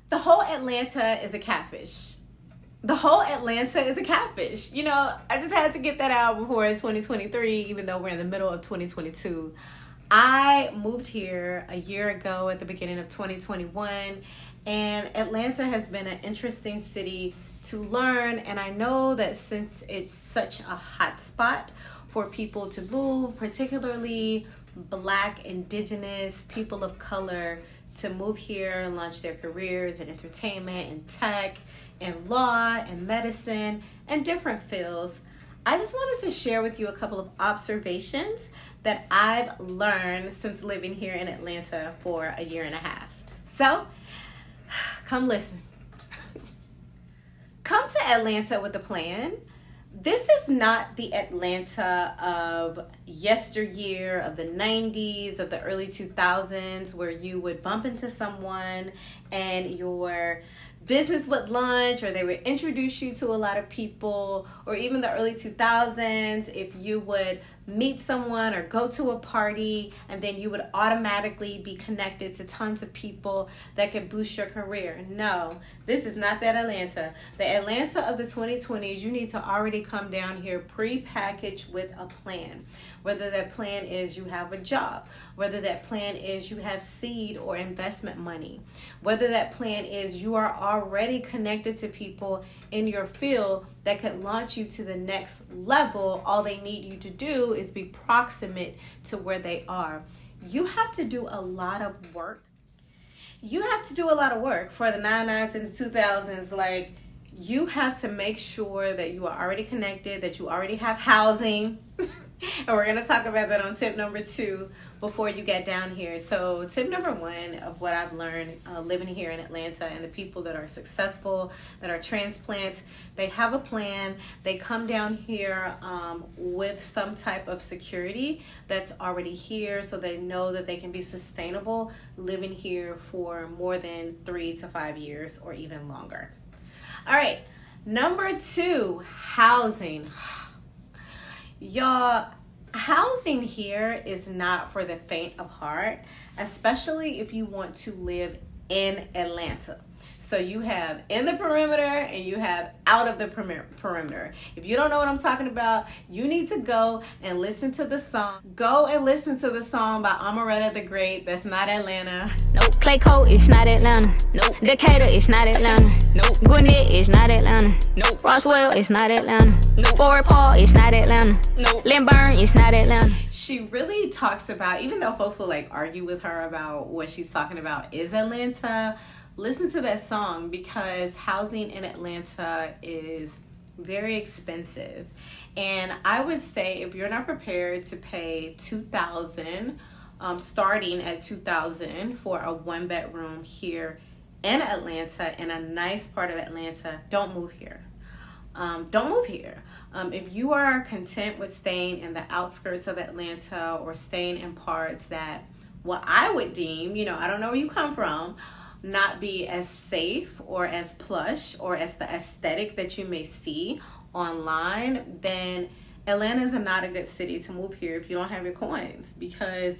The whole Atlanta is a catfish. The whole Atlanta is a catfish. You know, I just had to get that out before 2023, even though we're in the middle of 2022. I moved here a year ago at the beginning of 2021, and Atlanta has been an interesting city to learn. And I know that since it's such a hot spot for people to move, particularly Black, Indigenous, people of color, to move here and launch their careers in entertainment and tech and law and medicine and different fields, I just wanted to share with you a couple of observations that I've learned since living here in Atlanta for a year and a half. So, come listen. Come to Atlanta with a plan. This is not the Atlanta of yesteryear, of the 90s, of the early 2000s, where you would bump into someone and your business would launch, or they would introduce you to a lot of people, or even the early 2000s, if you would meet someone or go to a party and then you would automatically be connected to tons of people that could boost your career. No, this is not that Atlanta. The Atlanta of the 2020s, you need to already come down here pre-packaged with a plan. Whether that plan is you have a job, whether that plan is you have seed or investment money, whether that plan is you are already connected to people in your field that could launch you to the next level. All they need you to do is be proximate to where they are. You have to do a lot of work. You have to do a lot of work for the 99s and the 2000s. Like, you have to make sure that you are already connected, that you already have housing. And we're going to talk about that on tip number 2 before you get down here. So tip number 1 of what I've learned living here in Atlanta, and the people that are successful, that are transplants, they have a plan. They come down here with some type of security that's already here, so they know that they can be sustainable living here for more than 3 to 5 years or even longer. All right, number 2, housing. Y'all, housing here is not for the faint of heart, especially if you want to live in Atlanta. So you have in the perimeter and you have out of the perimeter. If you don't know what I'm talking about, you need to go and listen to the song. Go and listen to the song by Amaretta the Great. That's not Atlanta. Nope. Clayco is not Atlanta. Nope. Decatur is not Atlanta. Nope. Gwinnett is not Atlanta. Nope. Roswell is not Atlanta. Nope. Fort Paul is not Atlanta. Nope. Lynburn is not Atlanta. She really talks about, even though folks will like argue with her about what she's talking about is Atlanta, listen to that song, because housing in Atlanta is very expensive. And I would say if you're not prepared to pay $2,000, starting at $2,000 for a 1-bedroom here in Atlanta, in a nice part of Atlanta, don't move here. Don't move here. If you are content with staying in the outskirts of Atlanta, or staying in parts that what I would deem, I don't know where you come from, not be as safe or as plush or as the aesthetic that you may see online, then Atlanta is not a good city to move here if you don't have your coins, because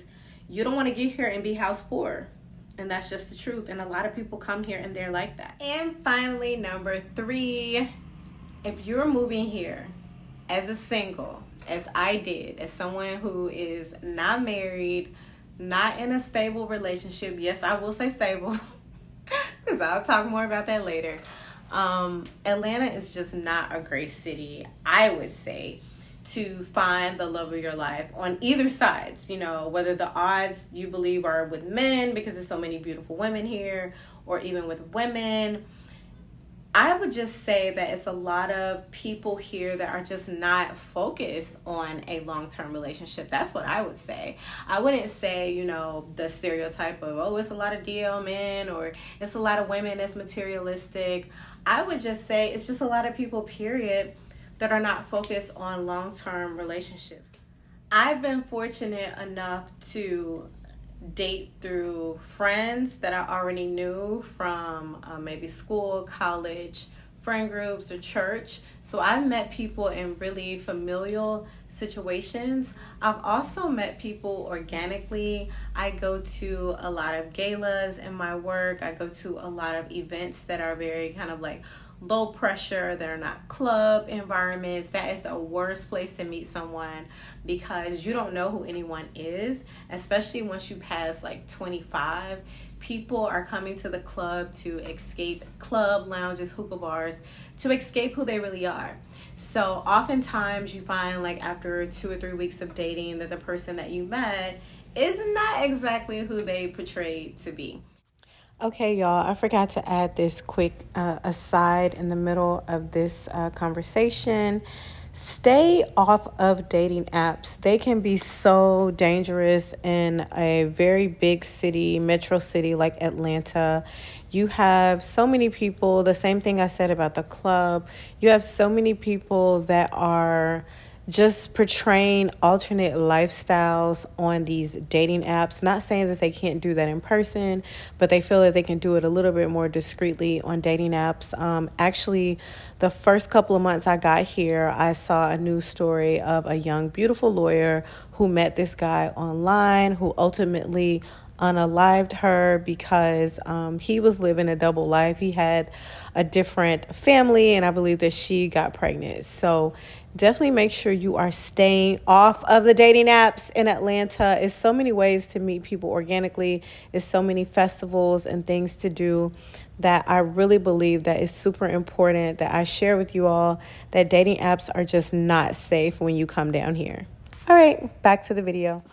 you don't want to get here and be house poor. And that's just the truth. And a lot of people come here and they're like that. And finally, number 3, if you're moving here as a single, as I did, as someone who is not married, not in a stable relationship, yes, I will say stable, because I'll talk more about that later. Atlanta is just not a great city, I would say, to find the love of your life on either sides. Whether the odds you believe are with men, because there's so many beautiful women here, or even with women. I would just say that it's a lot of people here that are just not focused on a long-term relationship. That's what I would say. I wouldn't say, the stereotype of, it's a lot of DL men, or it's a lot of women that's materialistic. I would just say it's just a lot of people, period, that are not focused on long-term relationships. I've been fortunate enough to date through friends that I already knew from maybe school, college, friend groups or church. So I've met people in really familial situations. I've also met people organically. I go to a lot of galas in my work. I go to a lot of events that are very kind of like low pressure, that are not club environments. That is the worst place to meet someone because you don't know who anyone is, especially once you pass like 25. People are coming to the club to escape club lounges, hookah bars, to escape who they really are. So oftentimes you find like after 2 or 3 weeks of dating that the person that you met is not exactly who they portrayed to be. Okay, y'all, I forgot to add this quick aside in the middle of this conversation. Stay off of dating apps. They can be so dangerous in a very big city, metro city like Atlanta. You have so many people, the same thing I said about the club. You have so many people that are just portraying alternate lifestyles on these dating apps. Not saying that they can't do that in person, but they feel that they can do it a little bit more discreetly on dating apps. Actually, the first couple of months I got here, I saw a news story of a young, beautiful lawyer who met this guy online who ultimately unalived her because he was living a double life. He had a different family, and I believe that she got pregnant. So definitely make sure you are staying off of the dating apps in Atlanta. It's so many ways to meet people organically. It's so many festivals and things to do that I really believe that is super important that I share with you all, that dating apps are just not safe when you come down here. All right, back to the video.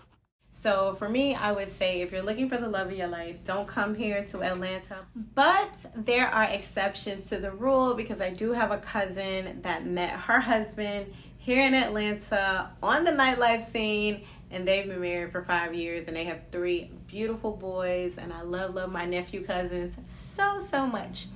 So for me, I would say if you're looking for the love of your life, don't come here to Atlanta. But there are exceptions to the rule because I do have a cousin that met her husband here in Atlanta on the nightlife scene, and they've been married for 5 years and they have 3 beautiful boys, and I love my nephew cousins so much.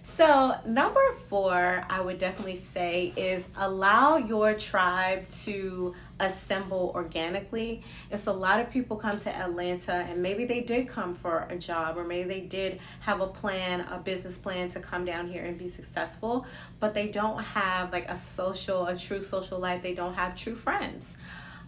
So number 4, I would definitely say, is allow your tribe to assemble organically. It's a lot of people come to Atlanta and maybe they did come for a job, or maybe they did have a plan, a business plan to come down here and be successful, but they don't have like a true social life. They don't have true friends.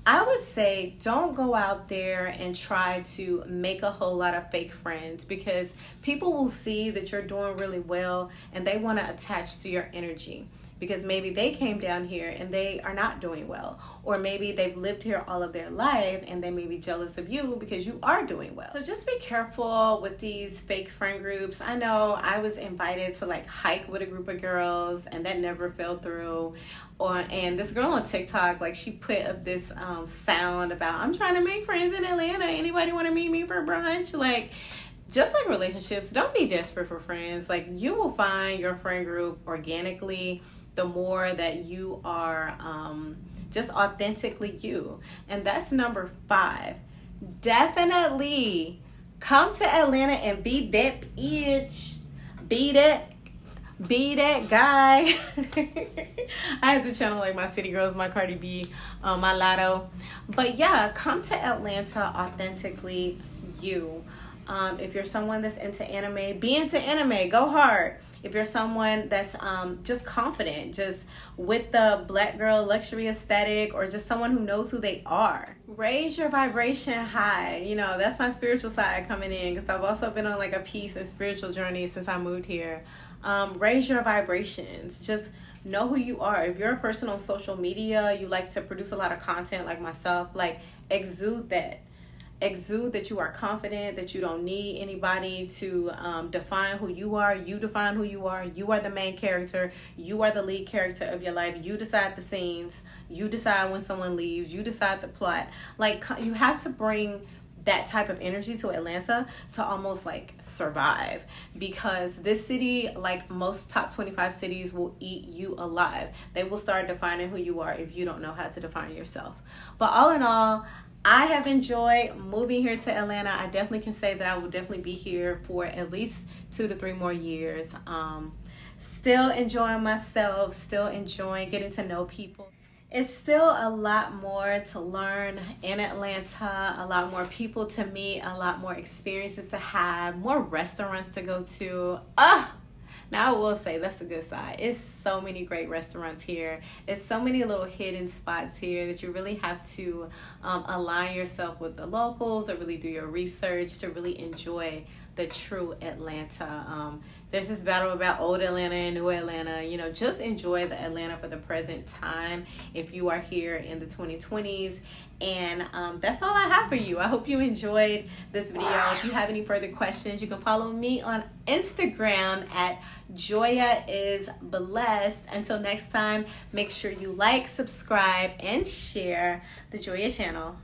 I would say don't go out there and try to make a whole lot of fake friends, because people will see that you're doing really well and they want to attach to your energy, because maybe they came down here and they are not doing well, or maybe they've lived here all of their life and they may be jealous of you because you are doing well. So just be careful with these fake friend groups. I know I was invited to like hike with a group of girls and that never fell through. And this girl on TikTok, like, she put up this sound about, I'm trying to make friends in Atlanta. Anybody want to meet me for brunch? Like, just like relationships, don't be desperate for friends. Like, you will find your friend group organically the more that you are just authentically you. And that's number 5. Definitely come to Atlanta and be that bitch. Be that guy. I had to channel like my city girls, my Cardi B, my Lotto. But yeah, come to Atlanta authentically you. If you're someone that's into anime, be into anime. Go hard. If you're someone that's just confident, just with the black girl luxury aesthetic, or just someone who knows who they are, raise your vibration high. You know, that's my spiritual side coming in, because I've also been on like a peace and spiritual journey since I moved here. Raise your vibrations. Just know who you are. If you're a person on social media, you like to produce a lot of content like myself, like exude that. Exude that you are confident, that you don't need anybody to define who you are. You define who you are. You are the main character. You are the lead character of your life. You decide the scenes. You decide when someone leaves. You decide the plot. Like, you have to bring that type of energy to Atlanta to almost like survive, because this city, like most top 25 cities, will eat you alive. They will start defining who you are if you don't know how to define yourself. But all in all, I have enjoyed moving here to Atlanta. I definitely can say that I will definitely be here for at least 2 to 3 more years. Still enjoying myself, still enjoying getting to know people. It's still a lot more to learn in Atlanta, a lot more people to meet, a lot more experiences to have, more restaurants to go to. Now I will say that's the good side. It's so many great restaurants here. It's so many little hidden spots here that you really have to align yourself with the locals or really do your research to really enjoy the true Atlanta. There's this battle about old Atlanta and new Atlanta. You know, just enjoy the Atlanta for the present time if you are here in the 2020s. And that's all I have for you. I hope you enjoyed this video. If you have any further questions, you can follow me on Instagram at Joya is Blessed. Until next time, make sure you like, subscribe, and share the Joya channel.